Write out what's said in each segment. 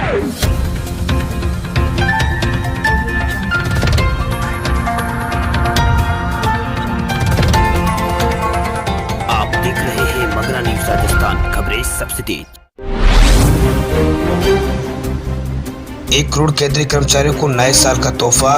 आप देख रहे हैं मगरा न्यूज राजस्थान, खबरें सबसे तेज। 1 करोड़ केंद्रीय कर्मचारियों को नए साल का तोहफा,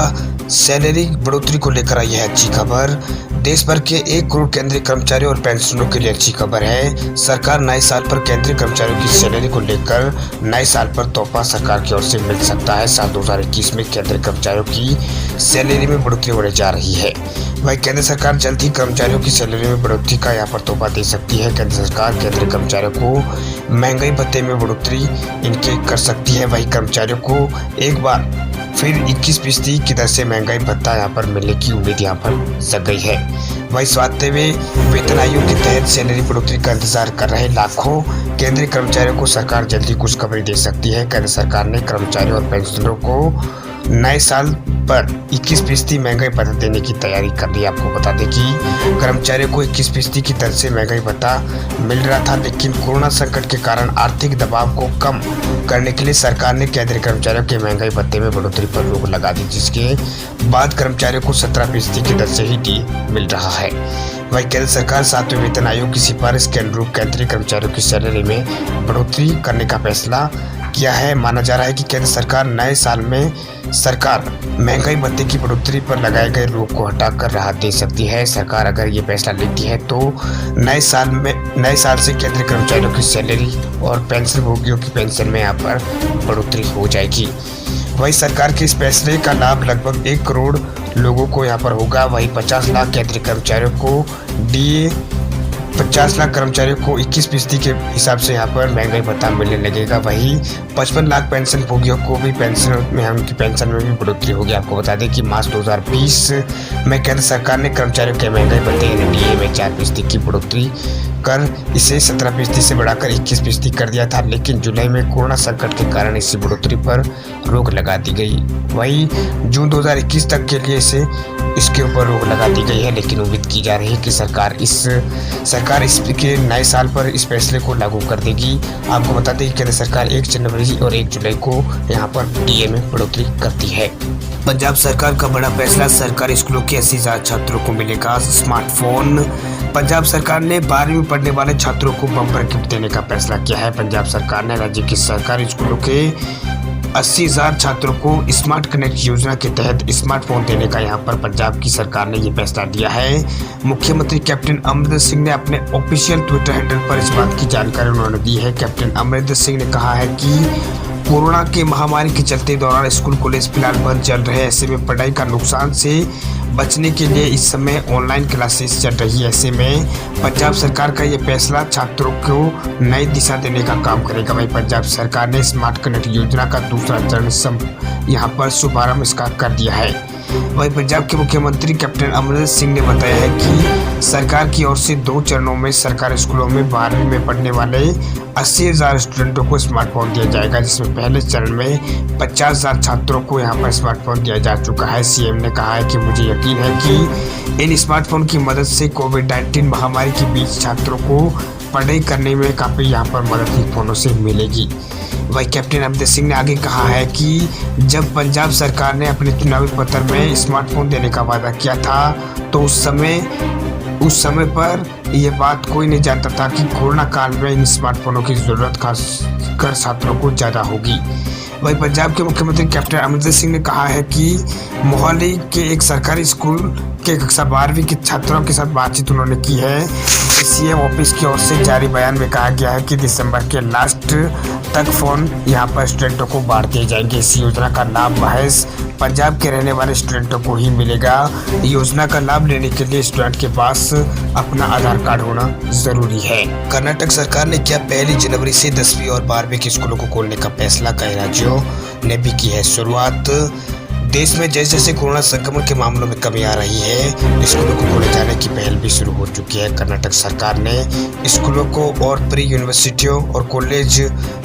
सैलरी बढ़ोतरी को लेकर आई है अच्छी खबर। देश भर के 1 करोड़ केंद्रीय कर्मचारियों और पेंशनरों के लिए अच्छी खबर है। सरकार नए साल पर केंद्रीय कर्मचारियों की सैलरी को लेकर नए साल पर तोहफा सरकार की ओर से मिल सकता है। साल 2021 में केंद्रीय कर्मचारियों की सैलरी में बढ़ोतरी होने जा रही है। वही केंद्र सरकार जल्द ही कर्मचारियों की सैलरी में बढ़ोतरी का यहाँ पर तोहफा दे सकती है। केंद्र सरकार केंद्रीय कर्मचारियों को महंगाई भत्ते में बढ़ोतरी इनके कर सकती है। वही कर्मचारियों को एक बार फिर 21% की दर से महंगाई भत्ता यहाँ पर मिलने की उम्मीद यहाँ पर जग गई है। वही स्वास्थ्य में वेतन आयोग के तहत सैलरी बढ़ोतरी का इंतजार कर रहे लाखों केंद्रीय कर्मचारियों को सरकार जल्दी खुशखबरी दे सकती है। केंद्र सरकार ने कर्मचारियों और पेंशनरों को नए साल पर 21% महंगाई भत्ता देने की तैयारी कर ली। आपको बता दें कि कर्मचारियों को 21% की दर से महंगाई भत्ता मिल रहा था, लेकिन कोरोना संकट के कारण आर्थिक दबाव को कम करने के लिए सरकार ने केंद्रीय कर्मचारियों के महंगाई भत्ते में बढ़ोतरी पर रोक लगा दी, जिसके बाद कर्मचारियों को 17% की दर से ही डी मिल रहा है। वही केंद्र सरकार 7वें वेतन आयोग की सिफारिश के अनुरूप केंद्रीय कर्मचारियों की सैलरी में बढ़ोतरी करने का फैसला किया है। माना जा रहा है कि केंद्र सरकार नए साल में सरकार महंगाई भत्ते की बढ़ोतरी पर लगाए गए रोक को हटाकर राहत दे सकती है। सरकार अगर ये फैसला लेती है तो नए साल से केंद्रीय कर्मचारियों की सैलरी और पेंशन भोगियों की पेंशन में यहाँ पर बढ़ोतरी हो जाएगी। वही सरकार के इस फैसले का लाभ लगभग 1 करोड़ लोगों को यहाँ पर होगा। वही 50 लाख केंद्रीय कर्मचारियों को डीए, 50 लाख कर्मचारियों को 21% के हिसाब से यहाँ पर महंगाई भत्ता मिलने लगेगा। वही 55 लाख पेंशन भोगियों को भी पेंशन में उनकी पेंशन में भी बढ़ोतरी होगी। आपको बता दें कि मार्च 2020 में केंद्र सरकार ने कर्मचारियों के महंगाई भत्ते डीए में 4% की बढ़ोतरी कर इसे 17% से बढ़ाकर 21% कर दिया था, लेकिन जुलाई में कोरोना संकट के कारण इसी बढ़ोतरी पर रोक लगा दी गई। वही जून 2021 तक के लिए इसके ऊपर रोक लगा दी गई है, लेकिन उम्मीद की जा रही है कि सरकार इसके नए साल पर इस फैसले को लागू कर देगी। आपको बता दें कि केंद्र सरकार 1 जनवरी और 1 जुलाई को यहाँ पर डीए में बढ़ोतरी करती है। पंजाब सरकार का बड़ा फैसला, सरकारी स्कूलों के 80,000 छात्रों को मिलेगा स्मार्टफोन। पंजाब सरकार ने 12वीं में पढ़ने वाले छात्रों को बम्पर गिफ्ट देने का फैसला किया है। पंजाब सरकार ने राज्य के सरकारी स्कूलों के 80,000 छात्रों को स्मार्ट कनेक्ट योजना के तहत स्मार्टफोन देने का यहाँ पर पंजाब की सरकार ने ये फैसला लिया है। मुख्यमंत्री कैप्टन अमरिंदर सिंह ने अपने ऑफिशियल ट्विटर हैंडल पर इस बात की जानकारी उन्होंने दी है। कैप्टन अमरिंदर सिंह ने कहा है कि कोरोना के महामारी के चलते दौरान स्कूल कॉलेज फिलहाल बंद चल रहे हैं। ऐसे में पढ़ाई का नुकसान से बचने के लिए इस समय ऑनलाइन क्लासेस चल रही है। ऐसे में पंजाब सरकार का ये फैसला छात्रों को नई दिशा देने का काम करेगा। वहीं पंजाब सरकार ने स्मार्ट कनेक्ट योजना का दूसरा चरण यहाँ पर शुभारंभ इसका कर दिया है। वहीं पंजाब के मुख्यमंत्री कैप्टन अमरिंदर सिंह ने बताया है कि सरकार की ओर से 2 चरणों में सरकारी स्कूलों में 12वीं में पढ़ने वाले 80,000 स्टूडेंटों को स्मार्टफोन दिया जाएगा, जिसमें पहले चरण में 50,000 छात्रों को यहाँ पर स्मार्टफोन दिया जा चुका है। सीएम ने कहा है कि मुझे यकीन है कि इन स्मार्टफोन की मदद से कोविड-19 महामारी के बीच छात्रों को पढ़ाई करने में काफ़ी यहाँ पर मदद इन फोनों से मिलेगी। वही कैप्टन अमरिंदर सिंह ने आगे कहा है कि जब पंजाब सरकार ने अपने चुनावी पत्र में स्मार्टफोन देने का वादा किया था तो उस समय पर यह बात कोई नहीं जानता था कि कोरोना काल में इन स्मार्टफोनों की ज़रूरत खासकर छात्रों को ज़्यादा होगी। वहीं पंजाब के मुख्यमंत्री कैप्टन अमरिंदर सिंह ने कहा है कि मोहाली के एक सरकारी स्कूल के कक्षा 12वीं के छात्रों के साथ बातचीत उन्होंने की है। सीएम ऑफिस की ओर से जारी बयान में कहा गया है कि दिसंबर के लास्ट तक फोन यहां पर स्टूडेंटों को बांट दिए जाएंगे। इस योजना का लाभ महज पंजाब के रहने वाले स्टूडेंटों को ही मिलेगा। योजना का लाभ लेने के लिए स्टूडेंट के पास अपना आधार कार्ड होना जरूरी है। कर्नाटक सरकार ने किया 1 जनवरी से 10वीं और 12वीं के स्कूलों को खोलने का फैसला, कई राज्यों ने भी की है शुरुआत। देश में जैसे जैसे कोरोना संक्रमण के मामलों में कमी आ रही है, स्कूलों को खोले जाने की पहल भी शुरू हो चुकी है। कर्नाटक सरकार ने स्कूलों को और प्री यूनिवर्सिटियों और कॉलेज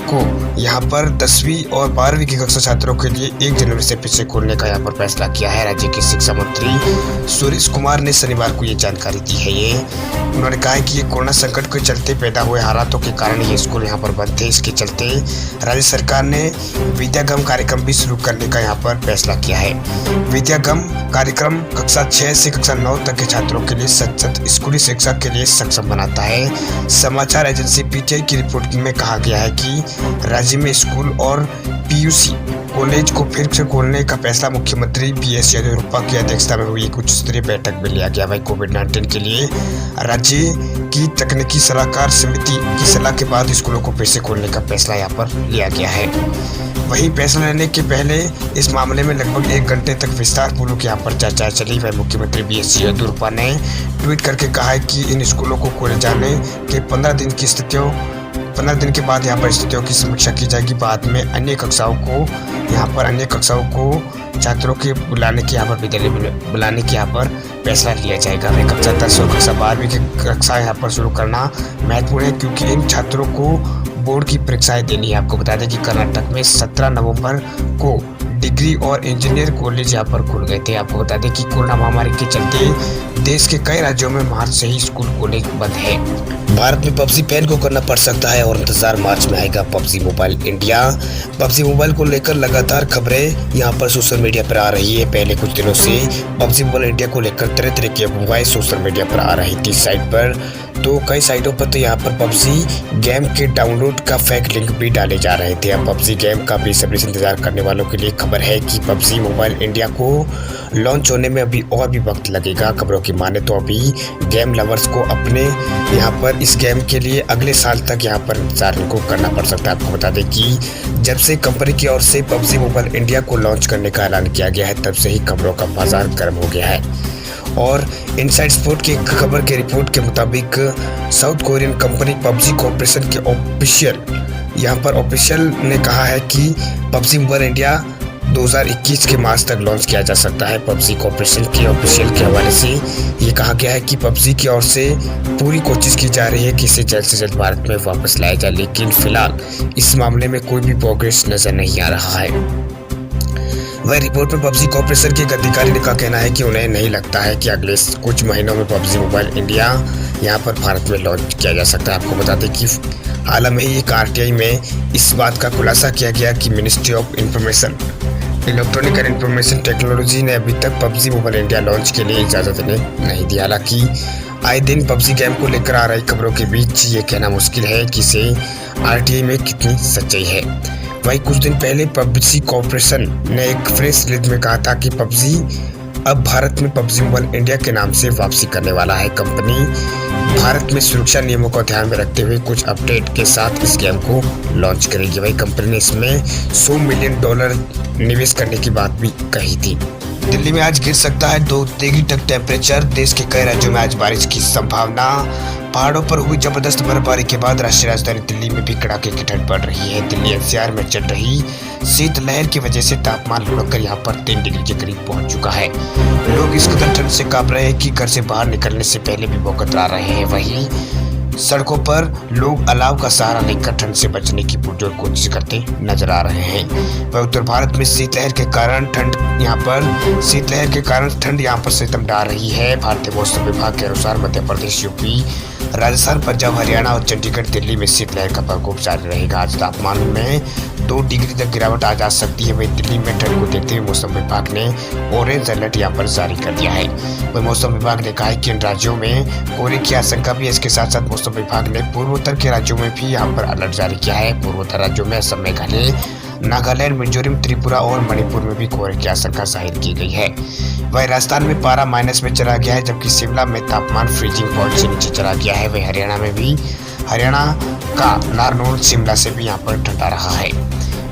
को यहाँ पर 10वीं और 12वीं की कक्षा छात्रों के लिए 1 जनवरी से फिर से खोलने का यहाँ पर फैसला किया है। राज्य के शिक्षा मंत्री सुरेश कुमार ने शनिवार को ये जानकारी दी है। उन्होंने कहा है कि ये कोरोना संकट के चलते पैदा हुए हालातों के कारण ये स्कूल यहाँ पर बंद थे। इसके चलते राज्य सरकार ने विद्यागम कार्यक्रम भी शुरू करने का यहाँ पर फैसला किया है। विद्यागम कार्यक्रम कक्षा 6 से कक्षा 9 तक के छात्रों के लिए सतत स्कूली शिक्षा के लिए सक्षम बनाता है। समाचार एजेंसी पीटीआई की रिपोर्ट में कहा गया है कि राज्य में स्कूल और पीयूसी कॉलेज को फिर से खोलने का फैसला मुख्यमंत्री बीएस येदियुरप्पा की अध्यक्षता में हुई एक उच्च स्तरीय बैठक में लिया गया। वही कोविड-19 के लिए राज्य की तकनीकी सलाहकार समिति की सलाह के बाद स्कूलों को फिर से खोलने का फैसला यहाँ पर लिया गया है। वहीं फैसला लेने के पहले इस मामले में लगभग 1 घंटे तक विस्तारपूर्वक यहाँ पर चर्चा चली। वही मुख्यमंत्री बीएस येदियुरप्पा ने ट्वीट करके कहा है कि इन स्कूलों को खोले जाने के 15 दिन के बाद यहाँ पर स्थितियों की समीक्षा की जाएगी। बाद में अन्य कक्षाओं को छात्रों के बुलाने की यहाँ पर विद्यालय में बुलाने की यहाँ पर फैसला लिया जाएगा। वही कक्षा 10 और कक्षा 12वीं की कक्षा यहाँ पर शुरू करना महत्वपूर्ण है, क्योंकि इन छात्रों को बोर्ड की परीक्षाएं देनी है। आपको बता दें कि कर्नाटक में 17 नवंबर को डिग्री और इंजीनियर कॉलेज यहाँ पर खुल गए थे। आपको बता दें कि कोरोना महामारी के चलते देश के कई राज्यों में मार्च से ही स्कूल कॉलेज बंद है। भारत में पबजी बैन को करना पड़ सकता है और इंतजार मार्च में आएगा PUBG mobile India. PUBG mobile को लेकर लगातार खबरें यहाँ पर सोशल मीडिया पर आ रही है। पहले कुछ दिनों से पबजी मोबाइल इंडिया को लेकर तरह तरह की अफवाहें सोशल मीडिया पर आ रही थी। साइट पर तो कई साइटों पर तो यहाँ पर पबजी गेम के डाउनलोड का फेक लिंक भी डाले जा रहे थे। अब पबजी गेम का बेसब्री से इंतजार करने वालों के लिए खबर है कि पबजी मोबाइल इंडिया को लॉन्च होने में अभी और भी वक्त लगेगा। खबरों की माने तो अभी गेम लवर्स को अपने यहाँ पर इस गेम के लिए अगले साल तक यहाँ पर इंतजार को करना पड़ सकता है। आपको बता दें कि जब से कंपनी की ओर से पबजी मोबाइल इंडिया को लॉन्च करने का ऐलान किया गया है, तब से ही खबरों का बाजार गर्म हो गया है। और इनसाइड स्पोर्ट की खबर के रिपोर्ट के मुताबिक south Korean company PUBG corporation के ऑफिशियल ने कहा है कि पबजी मोबाइल इंडिया 2021 के मार्च तक लॉन्च किया जा सकता है। पबजी कॉर्पोरेशन के ऑफिशियल के हवाले से ये कहा गया है कि पबजी की ओर से पूरी कोशिश की जा रही है कि इसे जल्द से जल्द भारत में वापस लाया जाए, लेकिन फिलहाल इस मामले में कोई भी प्रोग्रेस नजर नहीं आ रहा है। वह रिपोर्ट में पबजी कॉर्पोरेशन के एक अधिकारी का कहना है कि उन्हें नहीं लगता है कि अगले कुछ महीनों में पबजी मोबाइल इंडिया यहाँ पर भारत में लॉन्च किया जा सकता है। आपको बता दें कि हाल में ही एक आरटीआई में इस बात का खुलासा किया गया कि ministry of electronic and information technology ने अभी तक पबजी मोबाइल इंडिया लॉन्च के लिए इजाज़त नहीं दी। हालांकि आए दिन पबजी गेम को लेकर आ रही खबरों के बीच ये कहना मुश्किल है कि इसे आरटीआई में कितनी सच्चाई है। वहीं कुछ दिन पहले पबजी कॉर्पोरेशन ने एक प्रेस रिलीज में कहा था कि पबजी अब भारत में पबजी मोबाइल इंडिया के नाम से वापसी करने वाला है। कंपनी भारत में सुरक्षा नियमों को ध्यान में रखते हुए कुछ अपडेट के साथ इस गेम को लॉन्च करेगी। वही कंपनी ने इसमें $100 मिलियन निवेश करने की बात भी कही थी। दिल्ली में आज गिर सकता है 2 डिग्री तक टेम्परेचर। देश के कई राज्यों में आज बारिश की संभावना। पहाड़ों पर हुई जबरदस्त बर्फबारी के बाद राष्ट्रीय राजधानी दिल्ली में भी कड़ाके की ठंड पड़ रही है। दिल्ली एनसीआर में चल रही शीतलहर की वजह से तापमान लुढ़ककर यहाँ पर 3 डिग्री के करीब पहुंच चुका है। लोग इस कदर ठंड से कांप रहे हैं कि घर से बाहर निकलने से पहले भी भौंकतरा रहे हैं। वहीं सड़कों पर लोग अलाव का सहारा लेकर ठंड से बचने की पुरजोर कोशिश करते नजर आ रहे हैं। वह उत्तर भारत में शीतलहर के कारण ठंड यहाँ पर सितम डाल रही है। भारतीय मौसम विभाग के अनुसार मध्य प्रदेश, यूपी, राजस्थान, पंजाब, हरियाणा और चंडीगढ़, दिल्ली में शीतलहर का प्रकोप जारी रहेगा। आज तापमान में 2 डिग्री तक गिरावट आ जा सकती है। वहीं दिल्ली में ठंड को देखते हुए मौसम विभाग ने ऑरेंज अलर्ट यहाँ पर जारी कर दिया है। वही मौसम विभाग ने कहा है कि इन राज्यों में कोहरे की आशंका भी है। इसके साथ साथ मौसम विभाग ने पूर्वोत्तर के राज्यों में भी यहाँ पर अलर्ट जारी किया है। पूर्वोत्तर राज्यों में असम, मेघालय, नागालैंड, मिजोरम, त्रिपुरा और मणिपुर में भी कोहरे की आशंका जाहिर की गई है। वहीं राजस्थान में पारा माइनस में चला गया है, जबकि शिमला में तापमान फ्रीजिंग पॉइंट से नीचे चला गया है। वहीं हरियाणा का नारनौल शिमला से भी यहाँ पर ठंडा रहा है।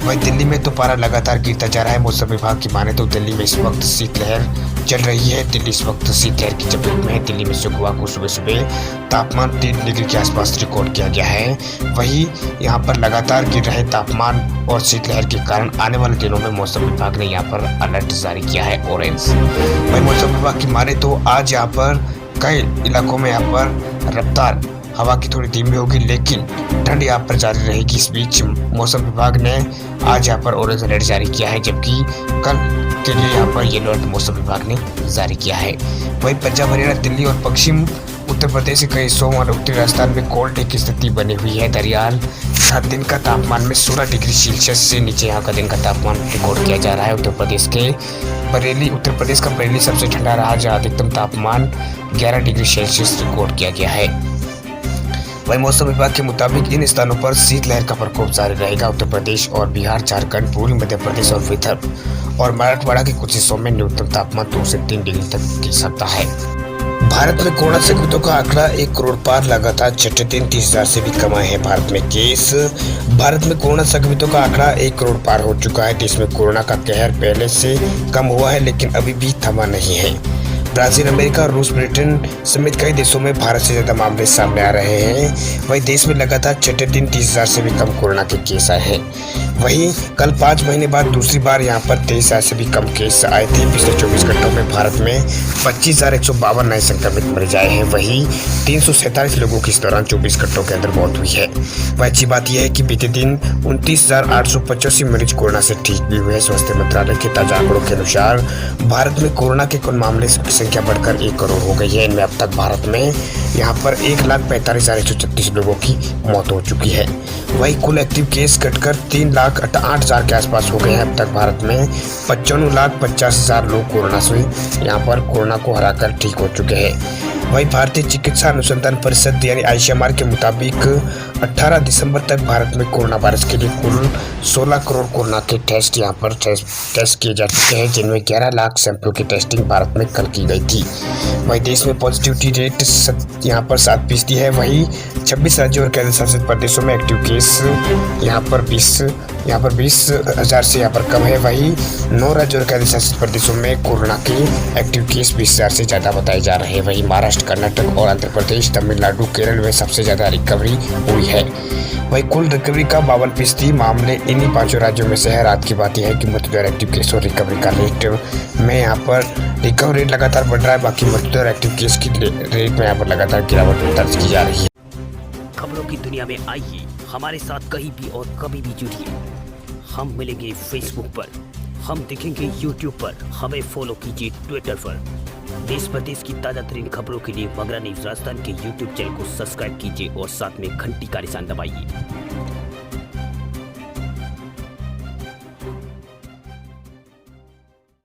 वहीं दिल्ली में तो पारा लगातार गिरता जा रहा है। मौसम विभाग की माने तो दिल्ली में इस वक्त शीतलहर चल रही है। दिल्ली इस वक्त शीतलहर की चपेट में है। दिल्ली में शुक्रवार को सुबह तापमान 3 डिग्री के आसपास रिकॉर्ड किया गया है। वहीं यहाँ पर लगातार गिर रहे तापमान और शीतलहर के कारण आने वाले दिनों में मौसम विभाग ने यहाँ पर अलर्ट जारी किया है, ऑरेंज। वहीं मौसम विभाग की माने तो आज यहाँ पर कई इलाकों में यहाँ पर रफ्तार हवा की थोड़ी धीमी होगी, लेकिन ठंड यहाँ पर जारी रहेगी। इस बीच मौसम विभाग ने आज यहाँ पर ऑरेंज अलर्ट जारी किया है, जबकि कल के लिए यहाँ पर येलो अलर्ट मौसम विभाग ने जारी किया है। वहीं पंजाब, हरियाणा, दिल्ली और पश्चिम उत्तर प्रदेश के कई हिस्सों और उत्तरी राजस्थान में कोल्ड डे की स्थिति बनी हुई है। दरियाल दिन का तापमान में 16 डिग्री सेल्सियस से नीचे यहाँ का दिन का तापमान रिकॉर्ड किया जा रहा है। उत्तर प्रदेश का बरेली सबसे ठंडा रहा, जहाँ अधिकतम तापमान 11 डिग्री सेल्सियस रिकॉर्ड किया गया है। वहीं मौसम विभाग के मुताबिक इन स्थानों पर शीतलहर का प्रकोप जारी रहेगा। उत्तर प्रदेश और बिहार, झारखंड, पूर्वी मध्य प्रदेश और विदर्भ और मराठवाड़ा के कुछ हिस्सों में न्यूनतम तापमान 2 से 3 डिग्री तक गिर सकता है। भारत में कोरोना संक्रमितों का आंकड़ा 1 करोड़ पार, लगातार छठे दिन 30,000 से भी कम आए हैं भारत में केस। भारत में कोरोना संक्रमितों का आंकड़ा 1 करोड़ पार हो चुका है। देश में कोरोना का कहर पहले से कम हुआ है, लेकिन अभी भी थमा नहीं है। ब्राजील, अमेरिका, रूस, ब्रिटेन समेत कई देशों में भारत से ज्यादा मामले सामने आ रहे हैं। वहीं देश में लगातार छठे दिन 30,000 से भी कम कोरोना के केस आए हैं। वहीं कल 5 महीने बाद दूसरी बार यहां पर 23,000 से भी कम केस आए थे। पिछले 24 घंटों में भारत में 25,152 नए संक्रमित मरीज आए हैं। वहीं 347 लोगों की इस दौरान 24 घंटों के अंदर मौत हुई है। वह अच्छी बात यह है कि बीते दिन 29,885 मरीज कोरोना से ठीक भी हुए हैं। स्वास्थ्य मंत्रालय के ताजा आंकड़ों के अनुसार भारत में कोरोना के कुल मामले की संख्या बढ़कर 1 करोड़ हो गई है। इनमें अब तक भारत में यहाँ पर 1,45,136 लोगों की मौत हो चुकी है। वही कुल एक्टिव केस घटकर 3,08,000 के आसपास हो गए हैं। अब तक भारत में 95,50,000 लोग कोरोना को हराकर ठीक हो चुके हैं। वही भारतीय चिकित्सा अनुसंधान परिषद यानी ICMR के मुताबिक 18 दिसंबर तक भारत में कोरोना वायरस के लिए कुल 16 करोड़ कोरोना के टेस्ट यहाँ पर टेस्ट किए जा चुके हैं, जिनमें 11 लाख सैंपल की टेस्टिंग भारत में कल की गई थी। वही देश में पॉजिटिविटी रेट यहाँ पर 7% है। वही 26 राज्यों और केंद्र शासित प्रदेशों में एक्टिव केस यहाँ पर 20,000 से यहाँ पर कम है। वही 9 राज्यों और केंद्र शासित प्रदेशों में कोरोना के एक्टिव केस 20,000 से ज़्यादा बताए जा रहे हैं। वही महाराष्ट्र, कर्नाटक और आंध्र प्रदेश, तमिलनाडु, केरल में सबसे ज़्यादा रिकवरी हुई है। वही कुल रिकवरी का 52% मामले इन्हीं 5 राज्यों में से है। रात की बात यह है कि मृत्यु दर, एक्टिव केस और रिकवरी का रेट में यहाँ पर रिकवरी रेट लगातार बढ़ रहा है। बाकी मृत्यु दर, एक्टिव केस की रेट में यहाँ पर लगातार गिरावट दर्ज की जा रही है। खबरों की दुनिया में आइए हमारे साथ कहीं भी और कभी भी जुड़िए। हम मिलेंगे फेसबुक पर, हम दिखेंगे यूट्यूब पर, हमें फॉलो कीजिए ट्विटर पर। देश प्रदेश की ताजा तरीन खबरों के लिए मगरा न्यूज राजस्थान के यूट्यूब चैनल को सब्सक्राइब कीजिए और साथ में घंटी का निशान दबाइए।